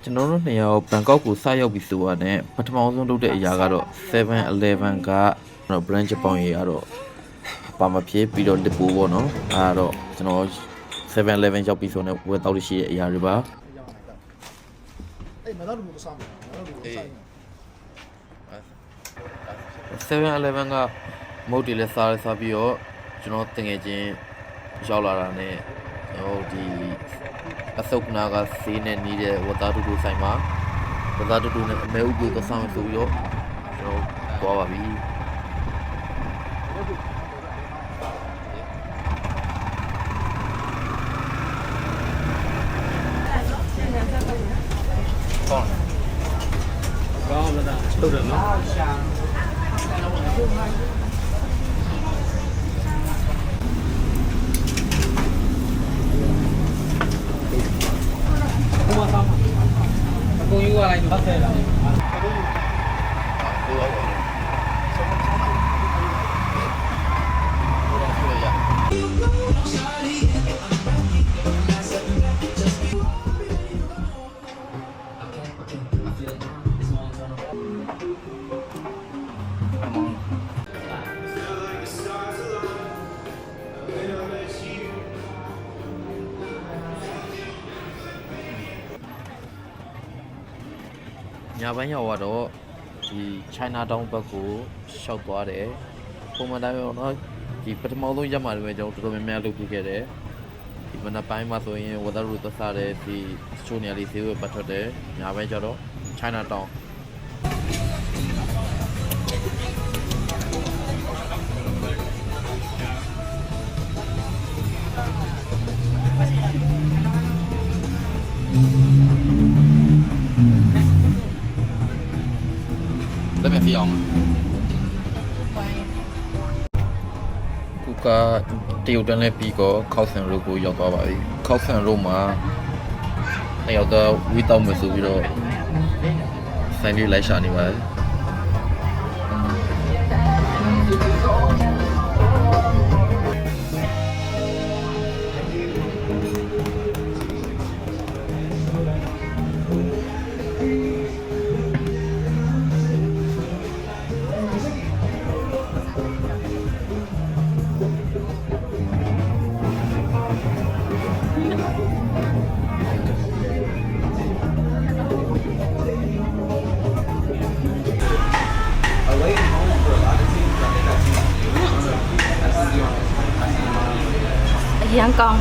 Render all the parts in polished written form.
ကျွန်တော်တို့နှစ်ယောက်ဘန်ကောက်ကိုစရောက်ပြီးဆိုတော့ပထမဆုံးလုပ်တဲ့အရာကတော့ 7-Eleven က brand ဂျပန်ရေကတော့ပါမဖြစ်ပြီးတော့လစ်ပိုးပေါ့နော်အဲ့တော့ကျွန်တော် 7-Eleven ရောက်ပြီးဆိုတော့ဝယ်တောက်လို့ရှိတဲ့အရာတွေပါအေးမတော်ဘူးစားမယ်မတော်ဘူးစားမယ် 7-Eleven ကမုတ်တွေလည်းစားပြီးတော့ကျွန်တော်တငယ်ချင်းရောက်လာတာနဲ့ဟိုဒီအစုပ်နာကစီးနဲ့နေတဲ့ဝတာတူတူဆိုင်မှာဝတာတူတူနဲ့အမဲဥကိုသွားဆောင်ဆိုပြီးတော့ကျွန်တော်သွားပါပြီကောင်းလားထုတ်တယ်နော်ကိုယူရလိုက်တော့ဆက်လာညာဘန်းရောက်တော့ဒီ China Town ဘက်ကိုရှောက်သွားတယ်ပုံမှန်တိုင်းတော့ဒီပထမဆုံးရက်မှာလည်းကျွန်တော်တော်တော်များများလုပ်ပြခဲ့တယ်ဒီမနက်ပိုင်းမှာဆိုရင်ဝဒါရူသစားတဲ့ဒီချိုနေရာလေးဈေးဝယ်ပတ်ထွက်တယ်ညာဘန်းကျတော့ China Town这边飞အောင်ခုကတရုတ်တန်းနဲ့ပြီးတော့ခောက်ဆန်ရိုးကိုရောက်သွားပါပြီခောက်ဆန်ရိုးမှာနှစ်ယောက်တော့ဝီတောက်မယ်ဆိုပြီးတော့ဆိုင်လေးလိုက်ရှာနေပါတယ်ရန်ကောင်း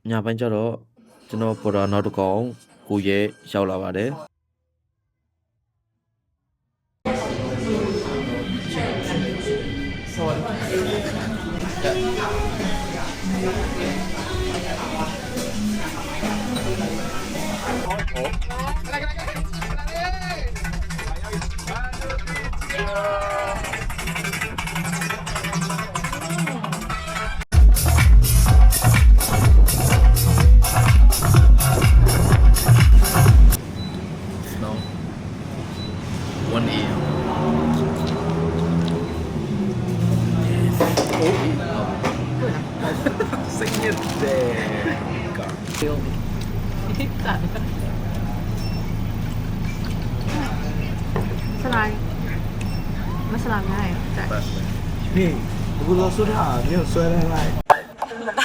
ညာပိုင်းကျတော့ကျွန်တော်ပေါ်တာနောက်တစ်ကောင်ကိုရဲရောက်လာပါတယ်စလာမစလာများရတဲ့ ဟေးဘူးလို့ဆိုတာမျိုးဆွဲနေလိုက်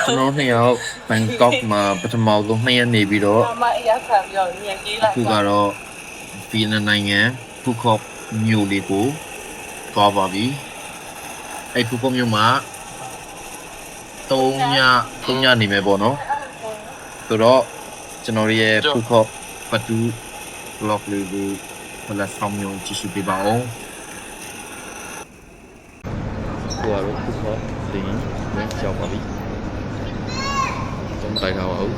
ကျွန်တော်နှစ်ယောက်ဘန်ကောက်မှာပထမဆုံး2ရက်နေပြီးတော့မအရခံပြီးတော့ညင်ကြီးလိုက် အခုကတော့ဗီယက်နမ်နိုင်ငံဖူခေါမြို့လေးကိုသွားပါပြီအဲ့ဖူခေါမြို့မှာ3ညနေမယ်ပေါ့နော်ဆိုတော့ကျွန်တော်ရဲ့ဖူခေါပတ်တူ vlog လေးကိုဘယ်လိုဆောင်မျိုးကြည့်ရှုပေးပါအောင်ကိုကတော့ဖူခေါတင်ဝင်ရောက်ပါပြီတော့မတိုက်ထားပါဘူး